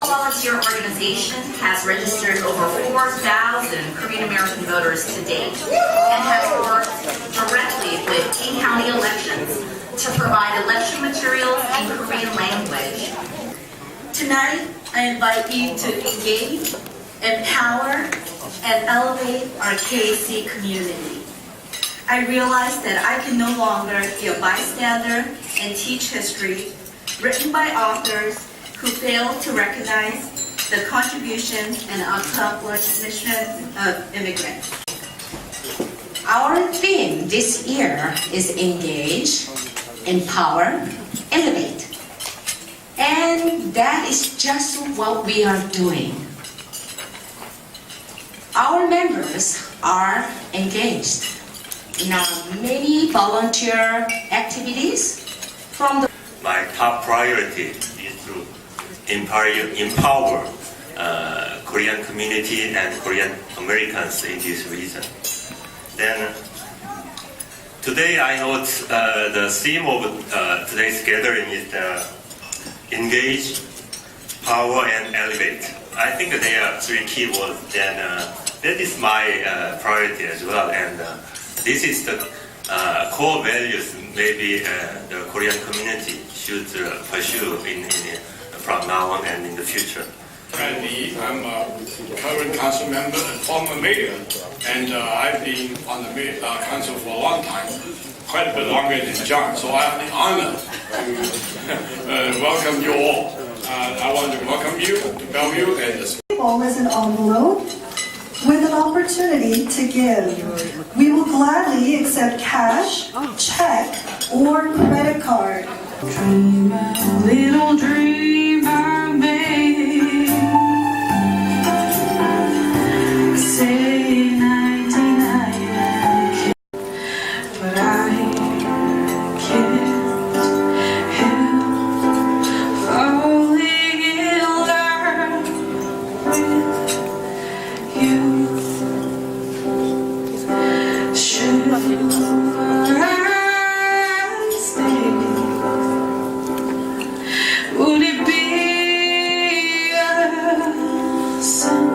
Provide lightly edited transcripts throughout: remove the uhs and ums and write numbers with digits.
Volunteer organization has registered over 4,000 Korean American voters to date and has worked directly with King County elections to provide election materials in Korean language. Tonight, I invite you to engage, empower, and elevate our KAC community. I realize that I can no longer be a bystander and teach history written by authors who fail to recognize the contributions and accomplishments of immigrants. Our theme this year is engage, empower, elevate. And that is just what we are doing. Our members are engaged in our many volunteer activities from the My top priority is to empower Korean community and Korean Americans in this region. Then today I note the theme of today's gathering is engage, power, and elevate. I think there are three key words. Then that is my priority as well. And this is the core values maybe the Korean community should pursue from now on and in the future. I'm a current council member and former mayor, and I've been on the council for a long time, quite a bit longer than John, so I have the honor to welcome you all. I want to welcome you to Bellevue and the is an envelope with an opportunity to give. We will gladly accept cash, check, or credit card. Dream a little dream I made. Say nighty night, but I can't help falling in love with you. Should I stay? Would it be a song?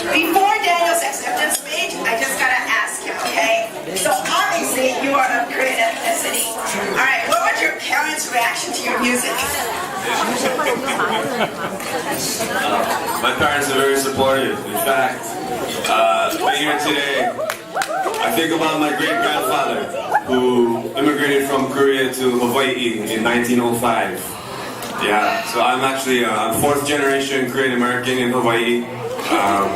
Before Daniel's acceptance speech, I just gotta ask him, okay? So obviously you are of Korean ethnicity. All right, what was your parents' reaction to your music? My parents are very supportive. In fact, here today, I think about my great-grandfather who immigrated from Korea to Hawaii in 1905. Yeah, so I'm actually a fourth generation Korean American in Hawaii.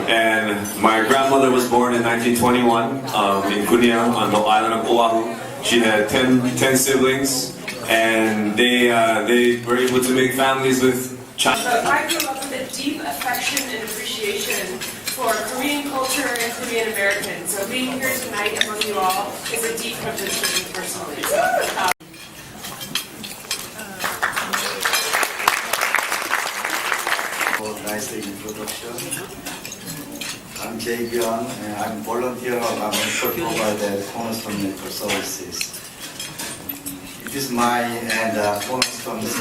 And my grandmother was born in 1921 in Kunia on the island of Oahu. She had 10 siblings, and they were able to make families with child. I grew up with a deep affection and appreciation for Korean culture and Korean Americans. So being here tonight among you all is a deep privilege for me personally. Nice introduction. I'm Jay Byung, and I'm volunteer of American provided Cornerstone Medical Services. It is my and Cornerstone's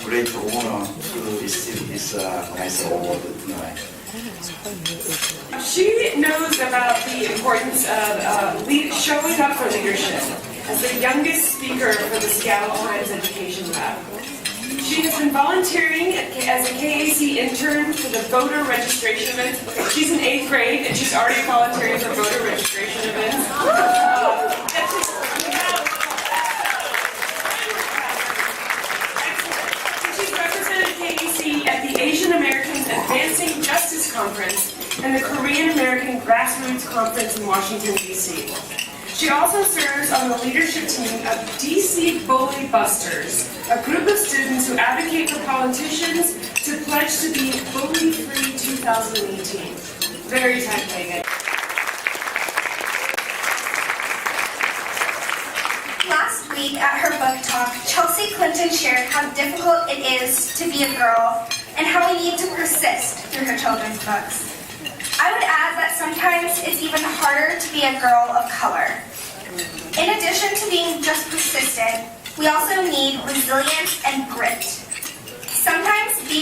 great honor to receive this nice award tonight. She knows about the importance of showing up for leadership as the youngest speaker for the Seattle Times Education Lab. She has been volunteering as a KAC intern for the voter registration events. She's in 8th grade and she's already volunteering for voter registration events. She's represented KAC at the Asian Americans Advancing Justice Conference and the Korean American Grassroots Conference in Washington, D.C. She also serves on the leadership team of DC Bully Busters, a group of students who advocate for politicians to pledge to be bully-free 2018. Very tight, Megan. Last week at her book talk, Chelsea Clinton shared how difficult it is to be a girl and how we need to persist through her children's books. I would add that sometimes it's even harder to be a girl of color. In addition to being just persistent, we also need resilience and grit.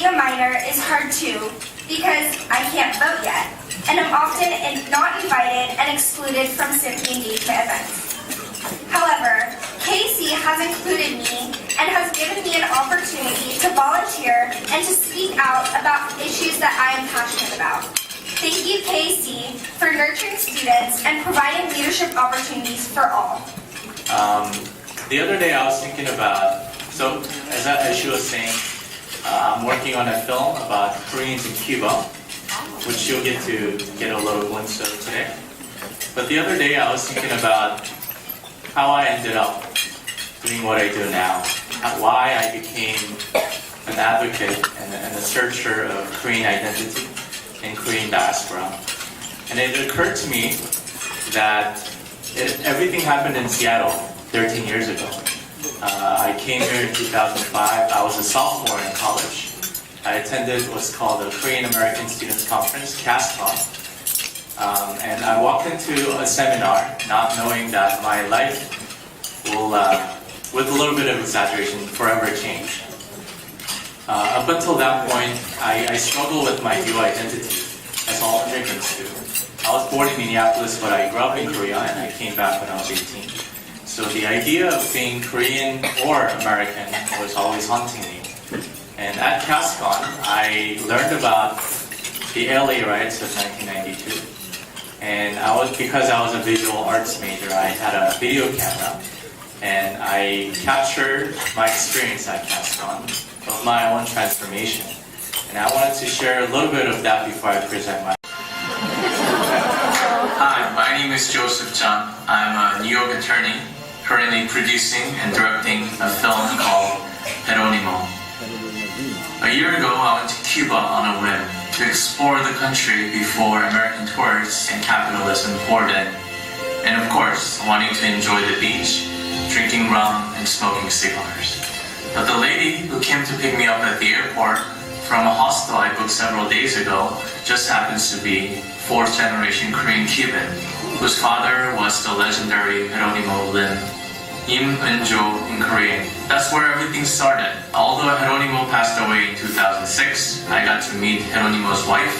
being a minor is hard too because I can't vote yet, and I'm often not invited and excluded from civic engagement events. However, KC has included me and has given me an opportunity to volunteer and to speak out about issues that I am passionate about. Thank you, KC, for nurturing students and providing leadership opportunities for all. The other day I was thinking about, so as she was saying, I'm working on a film about Koreans in Cuba, which you'll get to get a little glimpse of today. But the other day I was thinking about how I ended up doing what I do now, why I became an advocate and a searcher of Korean identity and Korean diaspora. And it occurred to me that everything happened in Seattle 13 years ago. I came here in 2005. I was a sophomore in college. I attended what's called the Korean American Students Conference, CASCON. And I walked into a seminar not knowing that my life will, with a little bit of exaggeration, forever change. Up until that point, I struggled with my dual identity, as all immigrants do. I was born in Minneapolis, but I grew up in Korea, and I came back when I was 18. So the idea of being Korean or American was always haunting me. And at CASCON, I learned about the LA riots of 1992. And because I was a visual arts major, I had a video camera, and I captured my experience at CASCON of my own transformation. And I wanted to share a little bit of that before I present my. Hi, my name is Joseph Chun. I'm a New York attorney, currently producing and directing a film called Geronimo. A year ago, I went to Cuba on a whim to explore the country before American tourists and capitalism poured in. And of course, wanting to enjoy the beach, drinking rum, and smoking cigars. But the lady who came to pick me up at the airport from a hostel I booked several days ago just happens to be fourth-generation Korean Cuban, whose father was the legendary Geronimo Lim, Im Eun-jo in Korean. That's where everything started. Although Geronimo passed away in 2006, I got to meet Geronimo's wife,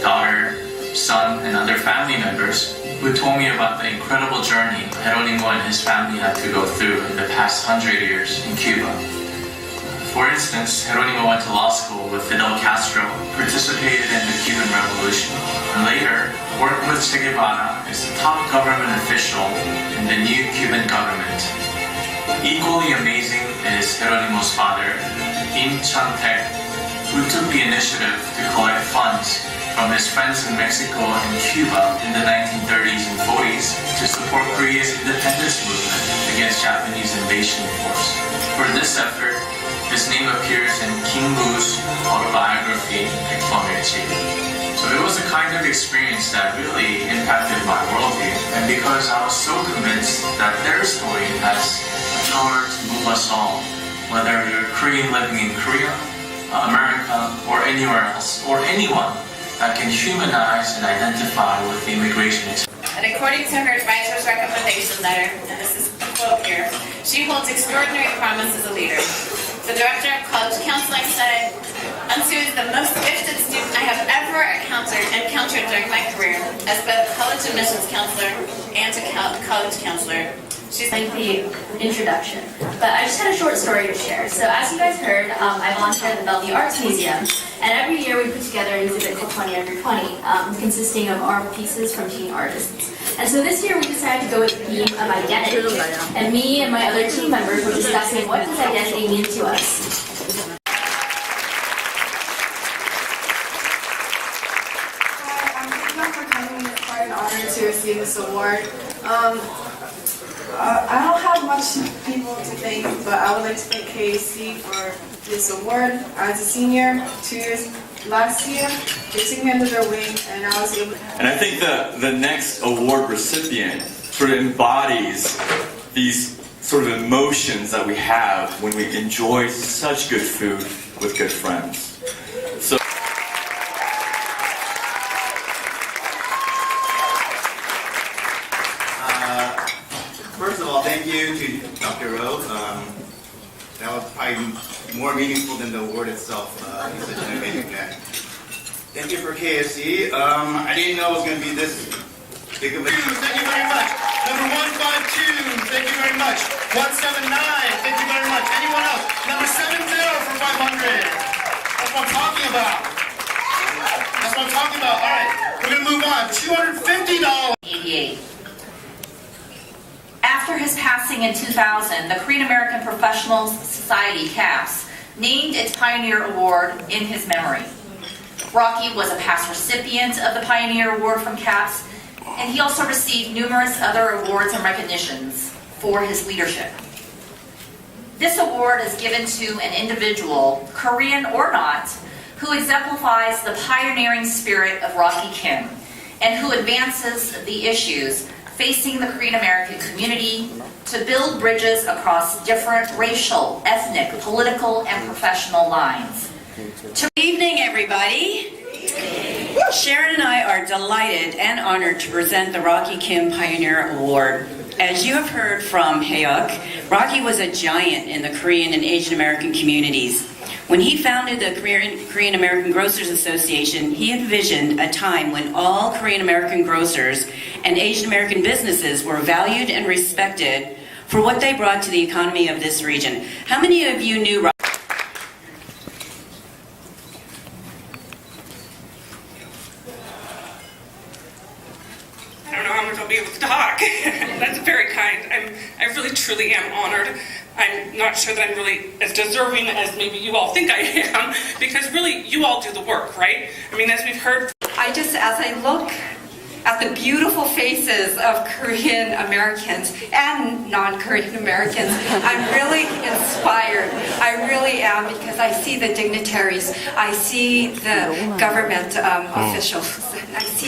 daughter, son, and other family members who told me about the incredible journey Geronimo and his family had to go through in the past 100 years in Cuba. For instance, Geronimo went to law school with Fidel Castro, participated in the Cuban Revolution, and later worked with Che Guevara as the top government official in the new Cuban government. Equally amazing is Geronimo's father, Im Chang-taek, who took the initiative to collect funds from his friends in Mexico and Cuba in the 1930s and 40s to support Korea's independence movement against Japanese invasion force. For this effort, his name appears in King Woo's autobiography, 백범일지. So it was a kind of experience that really impacted my worldview, and because I was so convinced that their story has the power to move us all, whether you're Korean living in Korea, America, or anywhere else, or anyone that can humanize and identify with the immigration experience. And according to her advisor's recommendation letter, and this is a quote here, she holds extraordinary promise as a leader. The director of college counseling said, Unsu is the most gifted student I have ever encountered during my career as both college admissions counselor and a college counselor. She's like the introduction, but I just had a short story to share. So as you guys heard, I volunteer at the Bellevue Arts Museum, and every year we put together an exhibit called 20 Under 20, consisting of art pieces from teen artists. And so this year we decided to go with the theme of identity, and me and my other team members were discussing what does identity mean to us. Thank you for coming. It's quite an honor to receive this award. I don't have much people to thank, but I would like to thank KAC for this award. As a senior, 2 years last year, they took me under their wing, and I was able to... And I think the next award recipient sort of embodies these sort of emotions that we have when we enjoy such good food with good friends. So. First of all, thank you to Dr. Rowe. That was probably more meaningful than the award itself. He's such an amazing guy. Thank you for KFC. I didn't know it was going to be this big of a... Thank you very much. Number 152, thank you very much. 179, thank you very much. Anyone else? Number 70 for 500. That's what I'm talking about. That's what I'm talking about. All right, we're going to move on. $250. 88. After his passing in 2000, the Korean American Professional Society, CAPS, named its Pioneer Award in his memory. Rocky was a past recipient of the Pioneer Award from CAPS, and he also received numerous other awards and recognitions for his leadership. This award is given to an individual, Korean or not, who exemplifies the pioneering spirit of Rocky Kim and who advances the issues facing the Korean American community to build bridges across different racial, ethnic, political, and professional lines. Good evening, everybody. Sharon and I are delighted and honored to present the Rocky Kim Pioneer Award. As you have heard from Haeuk, Rocky was a giant in the Korean and Asian American communities. When he founded the Korean American Grocers Association, he envisioned a time when all Korean American grocers and Asian American businesses were valued and respected for what they brought to the economy of this region. How many of you knew Rocky? I don't know how much I'll be able to talk. That's very kind. I really truly am honored. I'm not sure that I'm really as deserving as maybe you all think I am, because really you all do the work, right? I mean, as we've heard. As I look at the beautiful faces of Korean Americans and non-Korean Americans, I'm really inspired. I really am, because I see the dignitaries, I see the government officials, I see